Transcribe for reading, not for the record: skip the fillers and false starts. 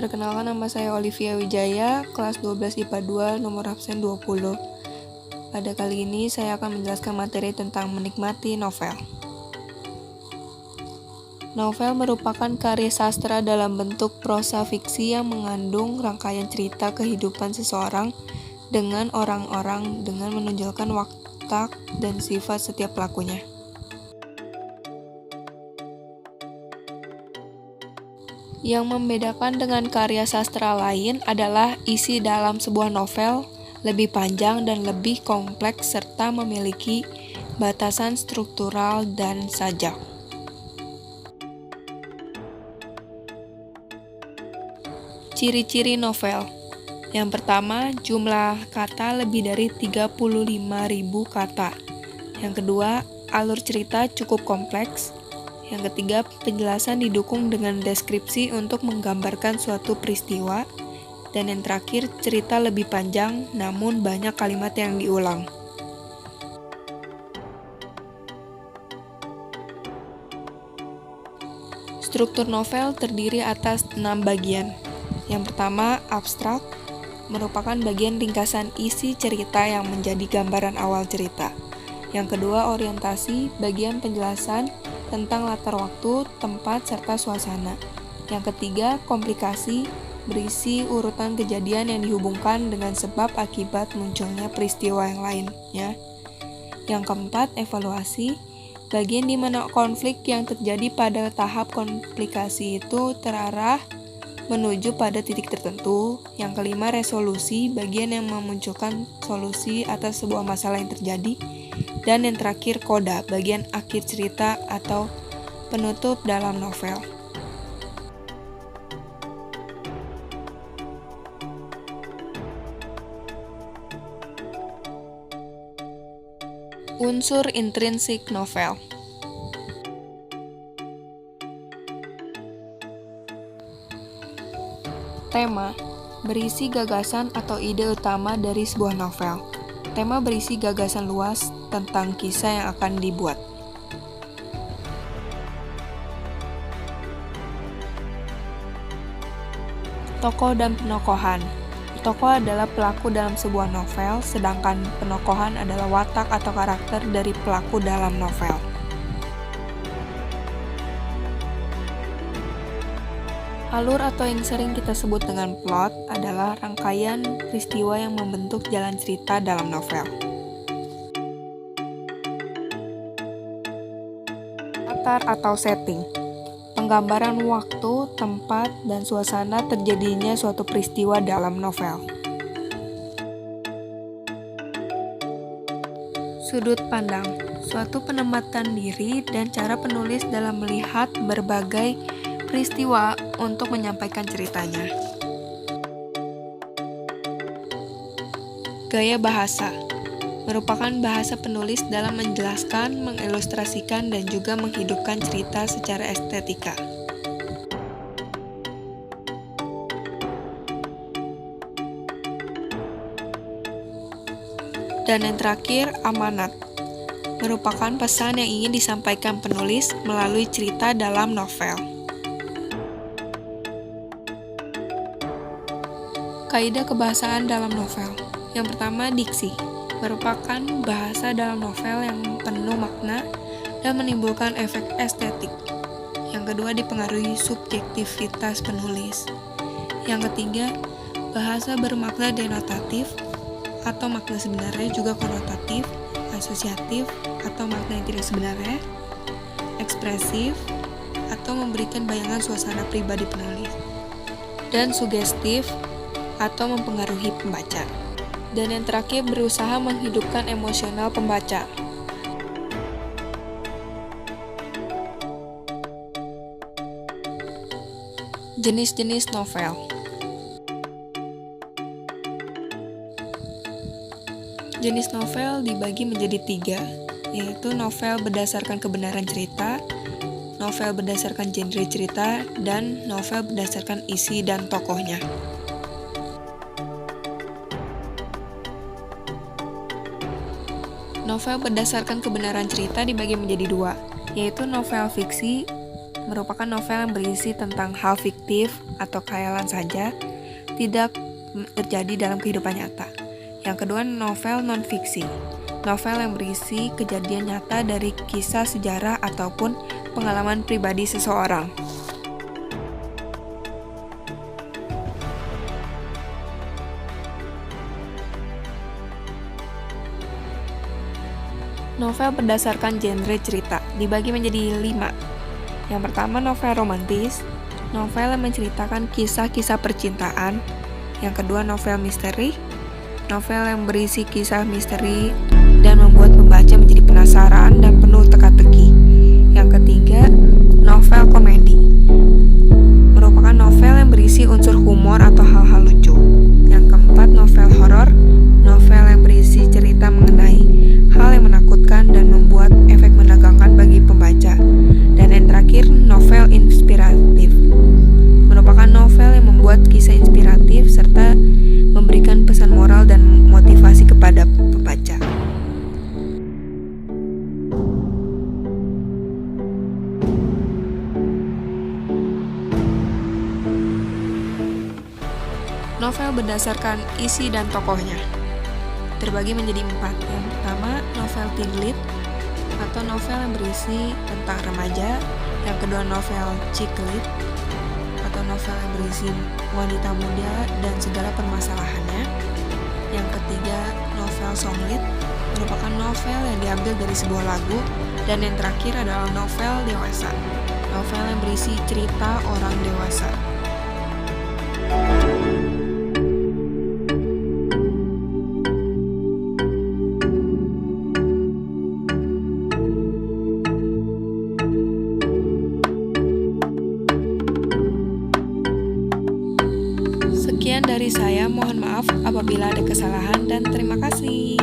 Perkenalkan, nama saya Olivia Wijaya, kelas 12 IPA 2, nomor absen 20. Pada kali ini saya akan menjelaskan materi tentang menikmati novel. Novel merupakan karya sastra dalam bentuk prosa fiksi yang mengandung rangkaian cerita kehidupan seseorang dengan orang-orang dengan menonjolkan watak dan sifat setiap pelakunya. Yang membedakan dengan karya sastra lain adalah isi dalam sebuah novel lebih panjang dan lebih kompleks serta memiliki batasan struktural dan sajak. Ciri-ciri novel. Yang pertama, jumlah kata lebih dari 35.000 kata. Yang kedua, alur cerita cukup kompleks. Yang ketiga, penjelasan didukung dengan deskripsi untuk menggambarkan suatu peristiwa. Dan yang terakhir, cerita lebih panjang namun banyak kalimat yang diulang. Struktur novel terdiri atas 6 bagian. Yang pertama, abstrak, merupakan bagian ringkasan isi cerita yang menjadi gambaran awal cerita. Yang kedua, orientasi, bagian penjelasan tentang latar waktu, tempat, serta suasana. Yang ketiga, komplikasi, berisi urutan kejadian yang dihubungkan dengan sebab akibat munculnya peristiwa yang lainnya. Yang keempat, evaluasi, bagian di mana konflik yang terjadi pada tahap komplikasi itu terarah menuju pada titik tertentu. Yang kelima, resolusi, bagian yang memunculkan solusi atas sebuah masalah yang terjadi. Dan yang terakhir, koda, bagian akhir cerita atau penutup dalam novel. Unsur intrinsik novel. Tema, berisi gagasan atau ide utama dari sebuah novel. Tema berisi gagasan luas tentang kisah yang akan dibuat. Tokoh dan penokohan. Tokoh adalah pelaku dalam sebuah novel, sedangkan penokohan adalah watak atau karakter dari pelaku dalam novel. Alur atau yang sering kita sebut dengan plot adalah rangkaian peristiwa yang membentuk jalan cerita dalam novel. Latar atau setting, penggambaran waktu, tempat, dan suasana terjadinya suatu peristiwa dalam novel. Sudut pandang, suatu penempatan diri dan cara penulis dalam melihat berbagai peristiwa untuk menyampaikan ceritanya. Gaya bahasa merupakan bahasa penulis dalam menjelaskan, mengilustrasikan, dan juga menghidupkan cerita secara estetika. Dan yang terakhir, amanat merupakan pesan yang ingin disampaikan penulis melalui cerita dalam novel. Kaidah kebahasaan dalam novel. Yang pertama, diksi, merupakan bahasa dalam novel yang penuh makna dan menimbulkan efek estetik. Yang kedua, dipengaruhi subjektivitas penulis. Yang ketiga, bahasa bermakna denotatif atau makna sebenarnya, juga konotatif, asosiatif atau makna yang tidak sebenarnya, ekspresif atau memberikan bayangan suasana pribadi penulis, dan sugestif atau mempengaruhi pembaca. Dan yang terakhir, berusaha menghidupkan emosional pembaca. Jenis-jenis novel. Jenis novel dibagi menjadi 3, yaitu novel berdasarkan kebenaran cerita, novel berdasarkan genre cerita, dan novel berdasarkan isi dan tokohnya. Novel berdasarkan kebenaran cerita dibagi menjadi 2, yaitu novel fiksi merupakan novel yang berisi tentang hal fiktif atau khayalan saja, tidak terjadi dalam kehidupan nyata. Yang kedua, novel non-fiksi. Novel yang berisi kejadian nyata dari kisah sejarah ataupun pengalaman pribadi seseorang. Novel berdasarkan genre cerita dibagi menjadi 5. Yang pertama, novel romantis. Novel yang menceritakan kisah-kisah percintaan. Yang kedua, novel misteri. Novel yang berisi kisah misteri dan membuat pembaca menjadi penasaran dan penuh teka-teki. Yang ketiga, novel komedi. Merupakan novel yang berisi unsur humor atau hal-hal lucu. Yang keempat, novel horor. Novel yang berisi cerita mengenai hal yang menakutkan dan membuat efek menegangkan bagi pembaca. Dan yang terakhir, novel inspiratif. Merupakan novel yang membuat kisah inspiratif serta memberikan pesan moral dan motivasi kepada pembaca. Novel berdasarkan isi dan tokohnya terbagi menjadi 4. Yang pertama, novel teen lit atau novel yang berisi tentang remaja. Yang kedua, novel chick lit atau novel yang berisi wanita muda dan segala permasalahannya. Yang ketiga, novel song lit merupakan novel yang diambil dari sebuah lagu. Dan yang terakhir adalah novel dewasa, novel yang berisi cerita orang dewasa. Sekian dari saya, mohon maaf apabila ada kesalahan dan terima kasih.